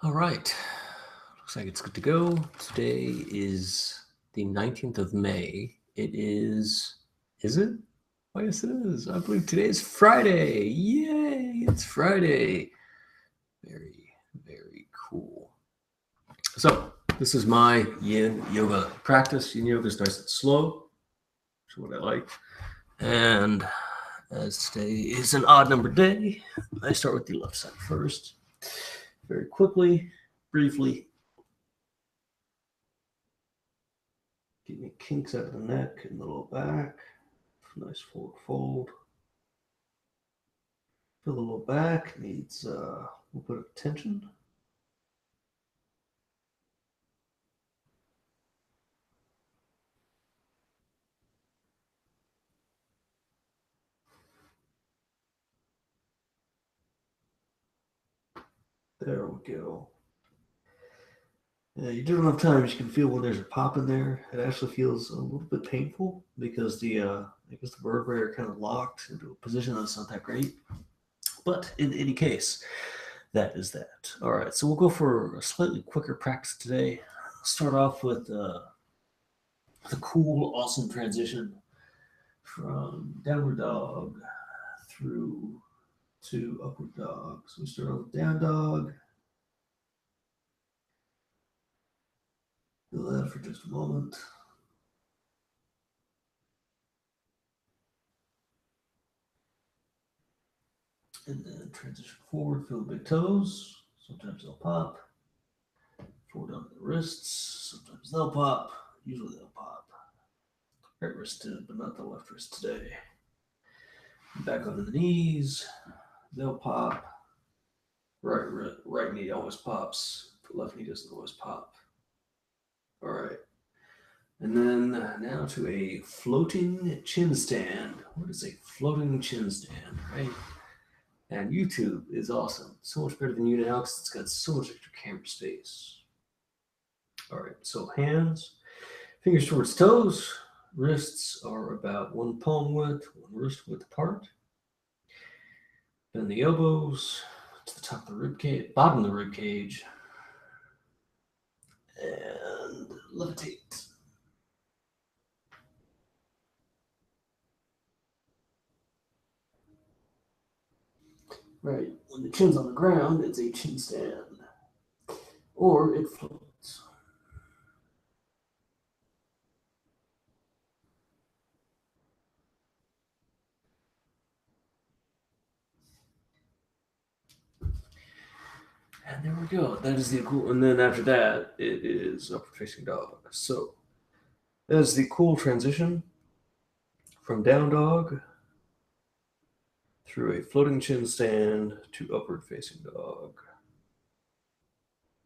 All right. Looks like it's good to go. Today is the 19th of May. Is it? Oh, yes, it is. I believe today is Friday. Yay, it's Friday. Very, very cool. So, this is my Yin Yoga practice. Yin Yoga is nice and slow, which is what I like. And as today is an odd number day, I start with the left side first. Very quickly, briefly. Get any kinks out of the neck and the low back. Nice forward fold. Feel the low back needs a little bit of tension. There we go. You do it enough times, you can feel when there's a pop in there. It actually feels a little bit painful because the vertebrae are kind of locked into a position that's not that great. But in any case, that is that. All right, so we'll go for a slightly quicker practice today. I'll start off with the cool, awesome transition from downward dog through to upward dog. So we start off with down dog. Do that for just a moment. And then transition forward, feel the big toes. Sometimes they'll pop. Forward onto the wrists. Sometimes they'll pop. Usually they'll pop. Right wrist did, but not the left wrist today. Back onto the knees. They'll pop. Right knee always pops. The left knee doesn't always pop. All right. And then now to a floating chin stand. What is a floating chin stand, right? And YouTube is awesome. So much better than you now because it's got so much extra camera space. All right, so hands, fingers towards toes. Wrists are about one palm width, one wrist width apart. Bend the elbows to the top of the rib cage, bottom of the rib cage, and levitate. Right, when the chin's on the ground, it's a chin stand, or it floats. And there we go. That is the cool. And then after that, it is upward facing dog. So that is the cool transition from down dog through a floating chin stand to upward facing dog.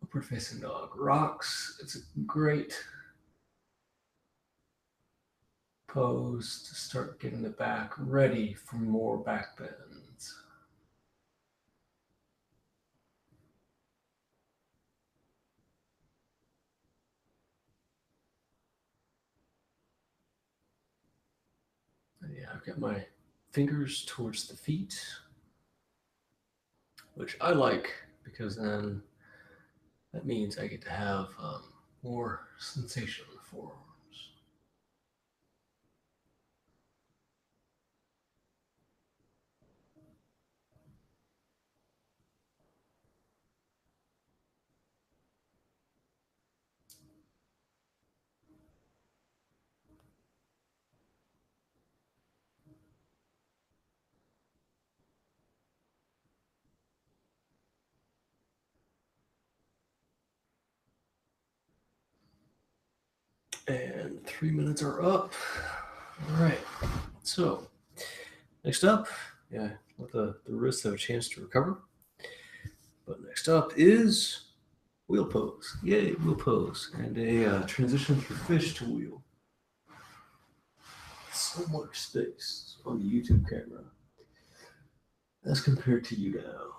Upward facing dog rocks. It's a great pose to start getting the back ready for more back bends. And yeah, I've got my fingers towards the feet, which I like because then that means I get to have more sensation on the forearms. And 3 minutes are up. All right. So next up, yeah, let the wrists have a chance to recover. But next up is wheel pose. Yay, wheel pose. And a transition from fish to wheel. So much space on the YouTube camera as compared to you now.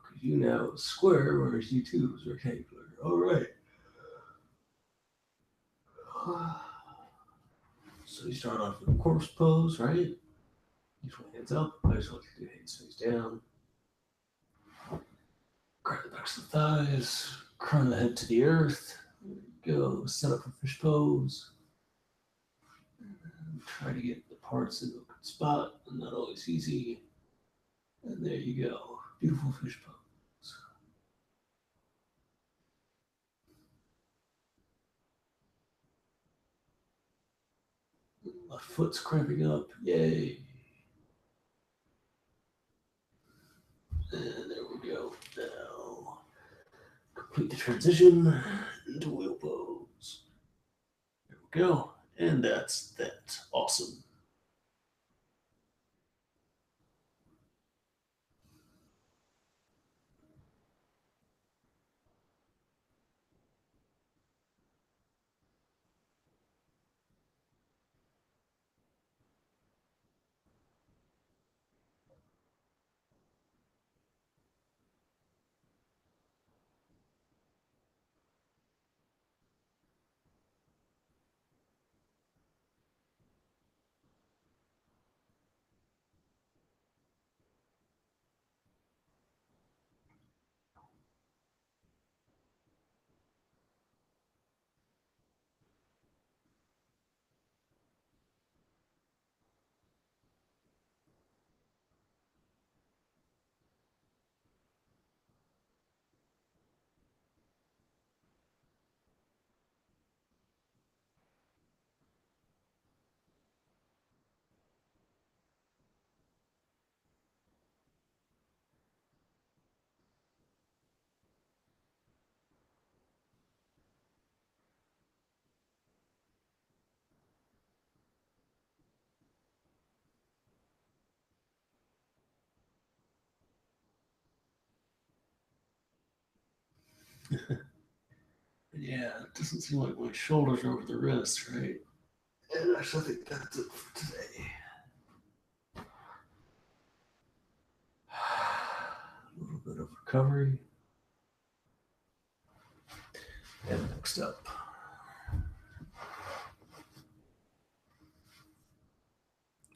Because you now is square, whereas YouTube is rectangular. All right. So you start off with a corpse pose, right? Each one hands up. I just want you to do hands face down. Grab the backs of the thighs. Crown the head to the earth. There you go. Set up for fish pose. And try to get the parts in a good spot. Not always easy. And there you go. Beautiful fish pose. Left foot's cramping up. Yay. And there we go. Now complete the transition into wheel pose. There we go. And that's that. Awesome. Yeah, it doesn't seem like my shoulders are over the wrist, right? And actually, I think that's it for today. A little bit of recovery. And next up.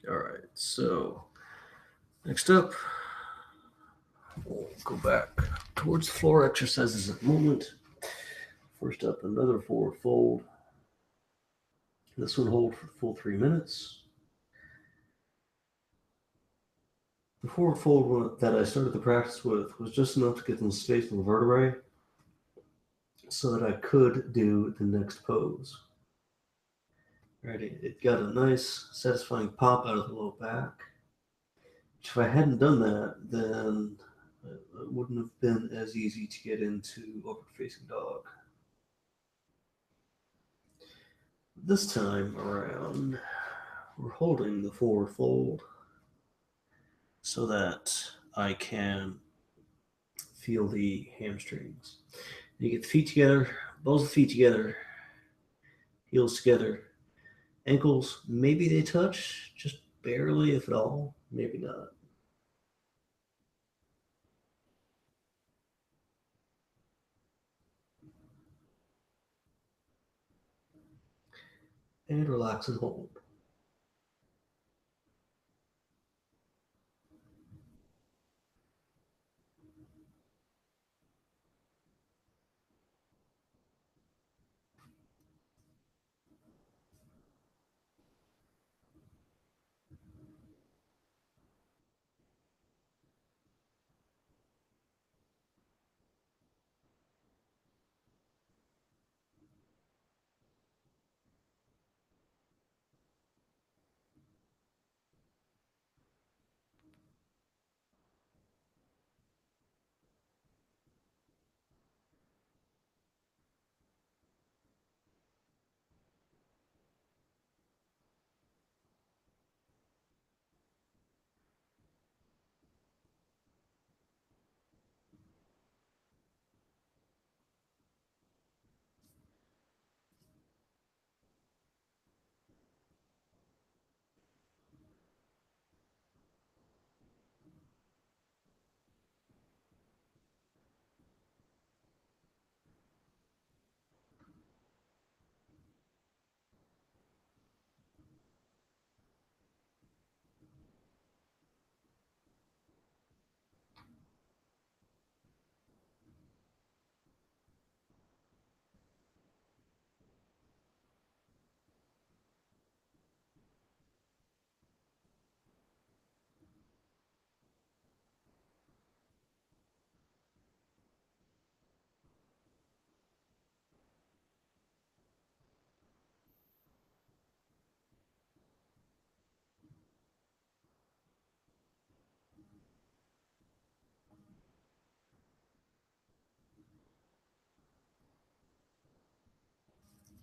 All right, so next up, we'll go back towards floor exercises at the moment. First up, another forward fold. This one hold for the full 3 minutes. The forward fold that I started the practice with was just enough to get them spaced in the vertebrae so that I could do the next pose. Ready? It got a nice, satisfying pop out of the low back. If I hadn't done that, then it wouldn't have been as easy to get into upward facing dog. This time around, we're holding the forward fold so that I can feel the hamstrings. You get the feet together, balls of the feet together, heels together, ankles, maybe they touch, just barely, if at all, maybe not. And relax and hold.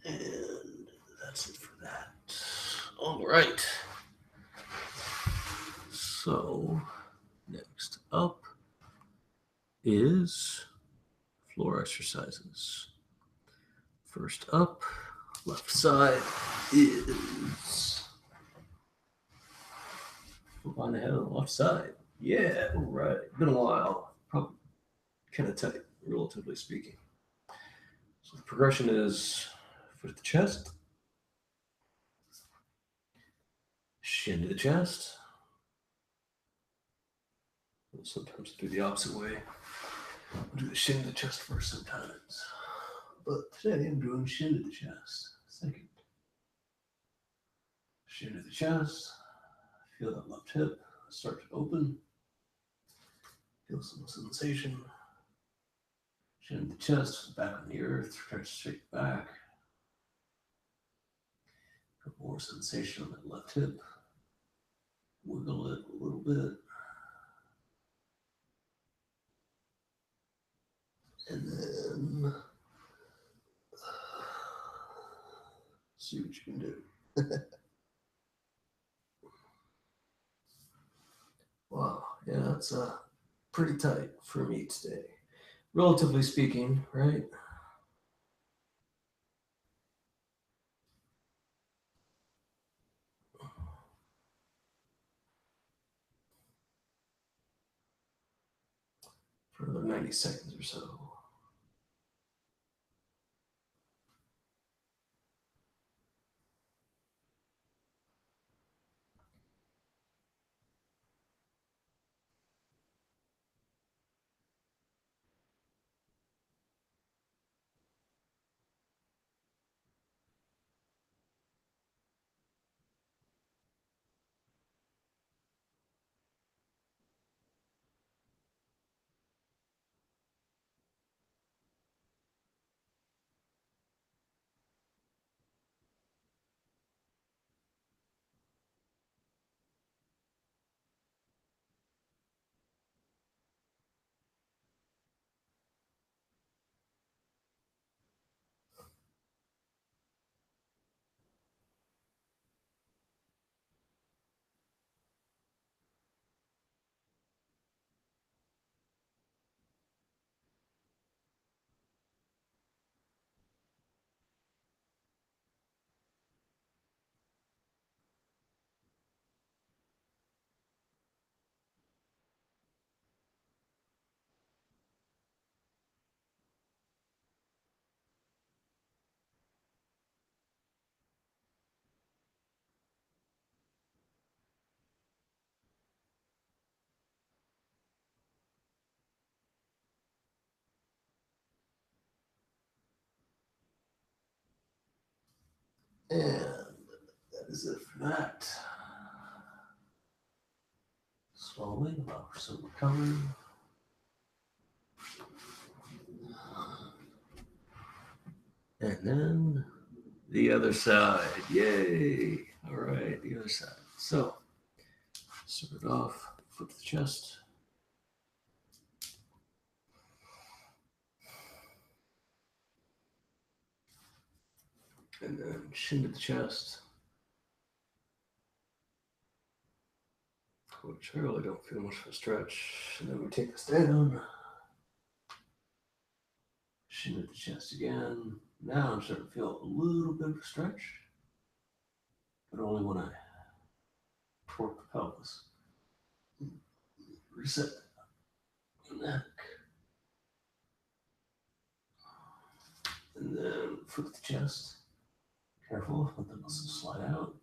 And that's it for that. All right. So, next up is floor exercises. First up, left side is flip on the head on the left side. Yeah, all right. Been a while. Probably kind of tight, relatively speaking. So the progression is foot at the chest, shin to the chest. Sometimes do the opposite way. I'll do the shin to the chest first sometimes. But today I'm doing shin to the chest. Second. Shin to the chest. Feel that left hip start to open. Feel some sensation. Shin to the chest, back on the earth, stretch straight back. Got more sensation on that left hip. Wiggle it a little bit. And then see what you can do. Wow, yeah, that's pretty tight for me today. Relatively speaking, right? For another 90 seconds or so. And that is it for that. Slowly, allow for some recovery. And then the other side. Yay! All right, the other side. So, start it off, foot to the chest. And then shin to the chest. Which I really don't feel much of a stretch. And then we take this down. Shin to the chest again. Now I'm starting to feel a little bit of a stretch, but only when I torque the pelvis. Reset the neck. And then foot to the chest. Careful, let the muscles slide out.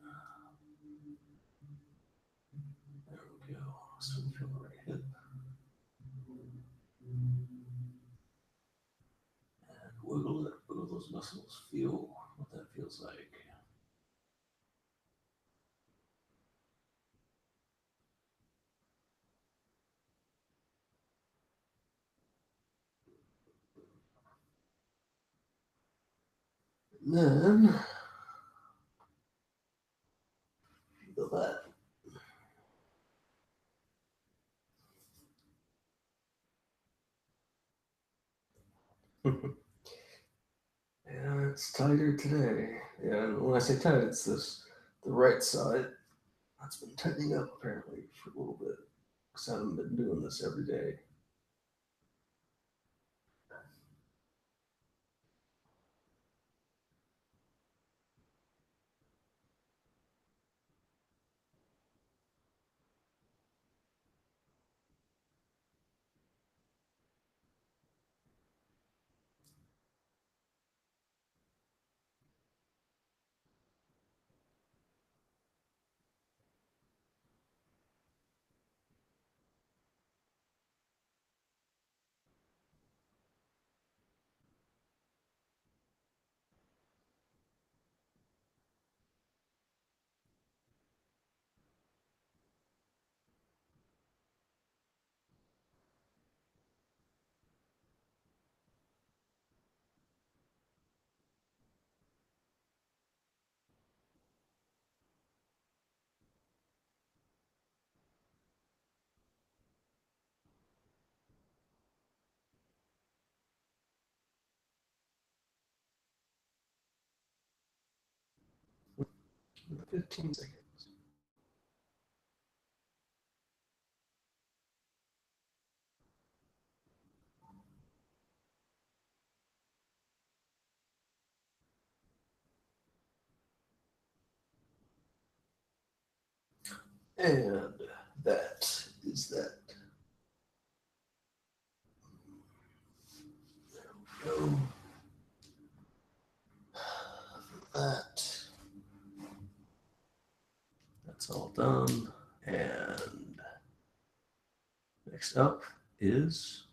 There we go. Starting to feel the right hip. And wiggle it, wiggle those muscles. Feel what that feels like. And then feel that. And it's tighter today. Yeah, and when I say tight, it's the right side. That's been tightening up apparently for a little bit because I haven't been doing this every day. Hmm, 15 seconds. And that is that. There we go. That. That's all done. And next up is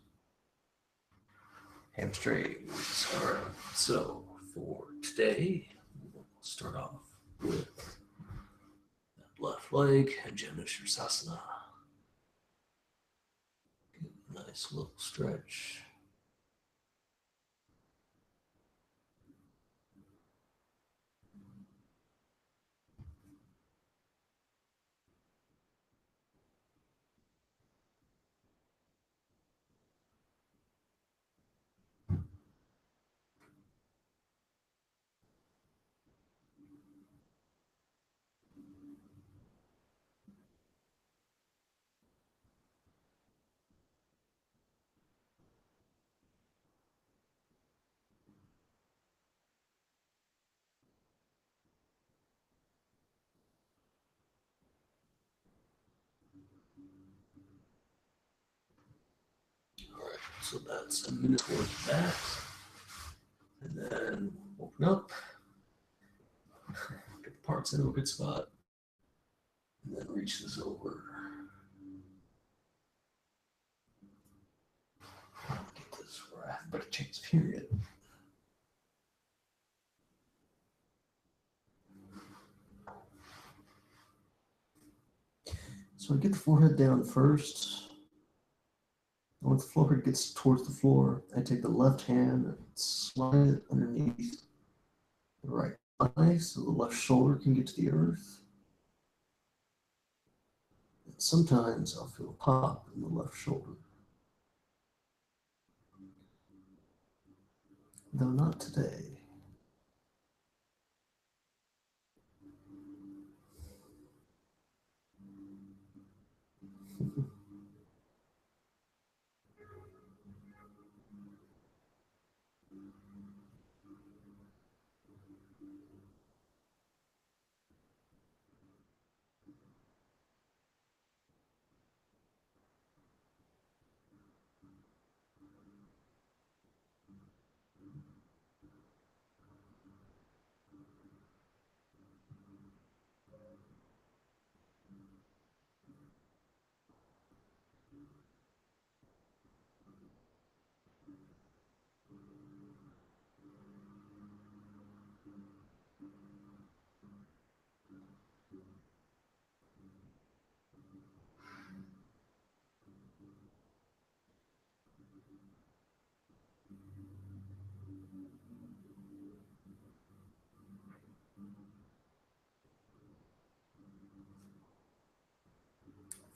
hamstrings. All right. So for today, we'll start off with that left leg, Janu Shirsasana. Nice little stretch. All right, so that's a minute worth of that. And then open up, get the parts into a good spot, and then reach this over. Get this where I have a better chance of hearing it. So I get the forehead down first. And once the forehead gets towards the floor, I take the left hand and slide it underneath the right thigh so the left shoulder can get to the earth. And sometimes I'll feel a pop in the left shoulder, though not today.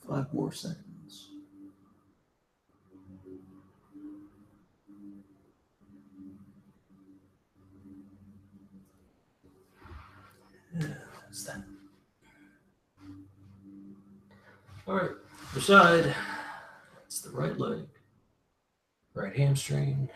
Five more seconds. All right, other side. It's the right leg, right hamstring.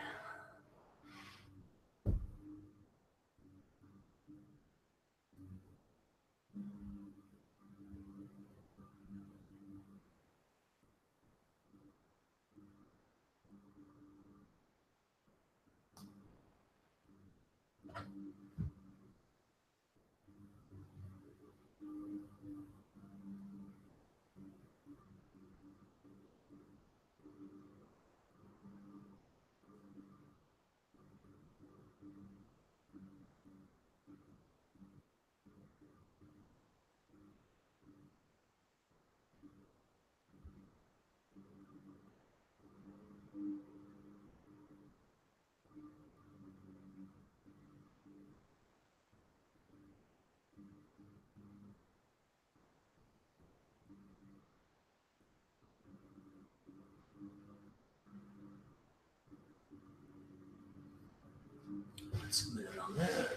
Let's a minute on that.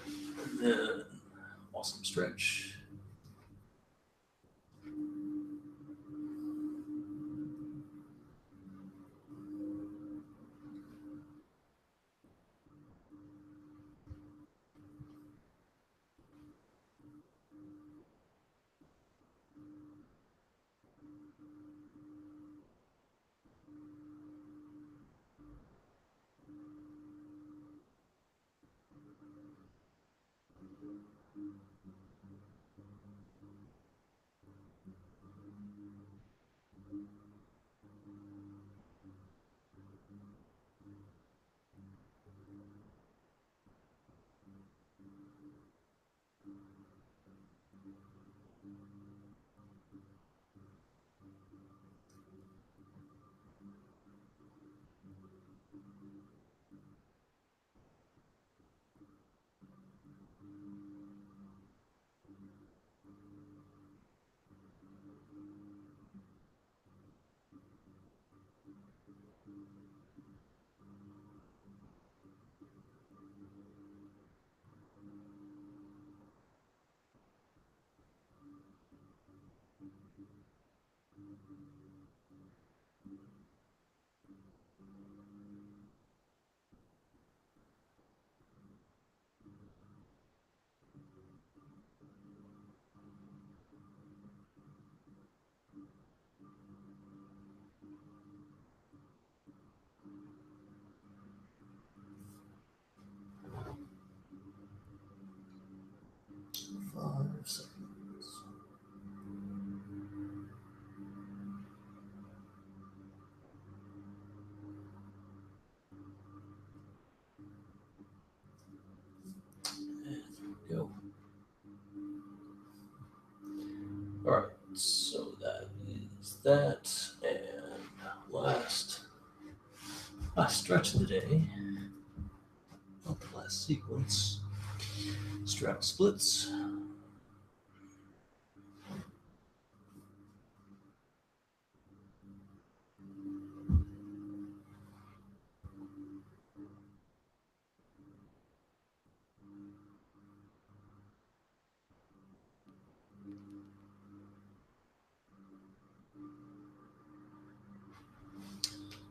And then awesome stretch. Five seconds. Go. All right, so that is that, and last stretch of the day, not the last sequence. Strap splits.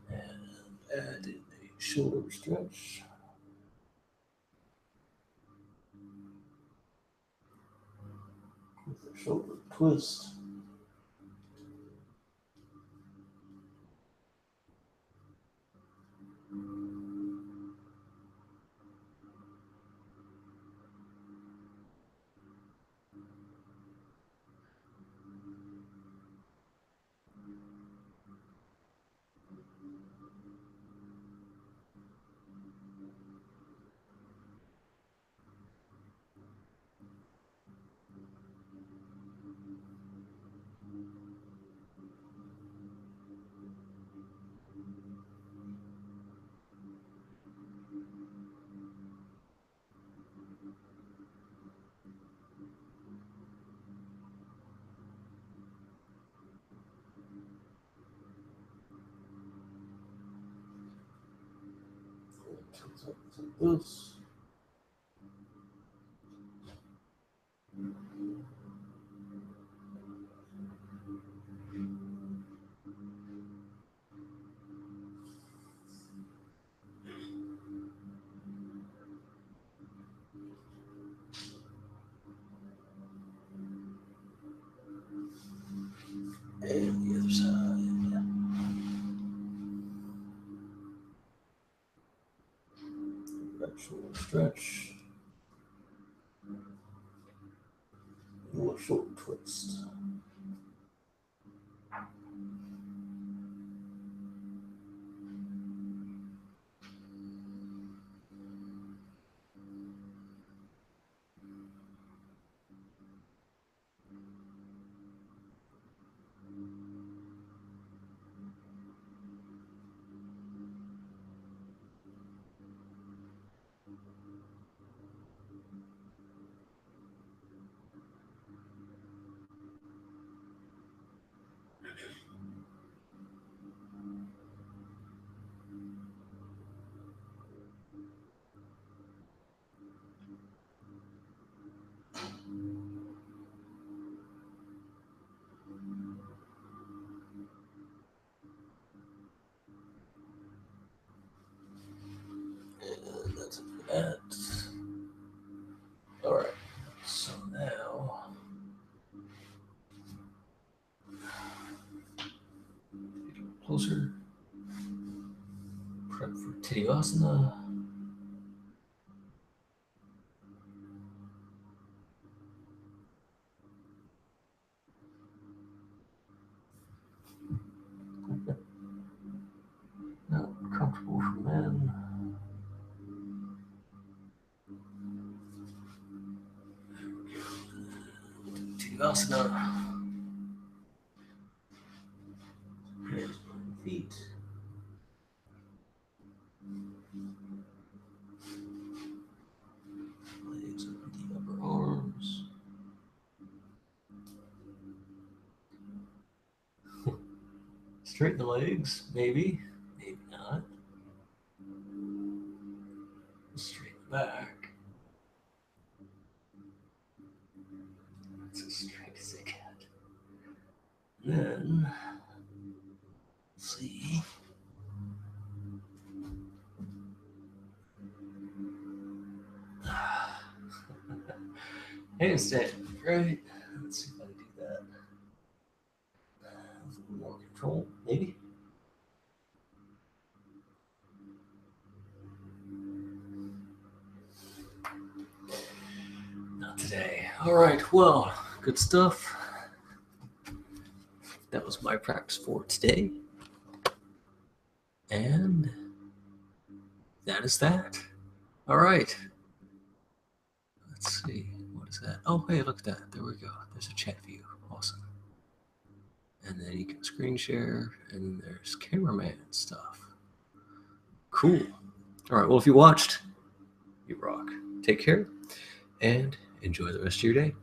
And add in a shoulder stretch with a shoulder twist. Like this. stretch. A little short twist. And that's it for that. All right. So now, closer. Prep for Tadasana. Not comfortable for men. Tadasana. Hands behind feet. Legs over the upper arms. Straighten the legs, maybe. Maybe not. Straighten the back. That's as straight as I get. Then, let's see. Handstand, right? Let's see if I can do that. With a little more control, maybe. Not today. All right, well, good stuff. That was my practice for today. And that is that. All right. Let's see. What is that? Oh, hey, look at that. There we go. There's a chat view. Awesome. And then you can screen share, and there's cameraman stuff. Cool. All right. Well, if you watched, you rock. Take care and enjoy the rest of your day.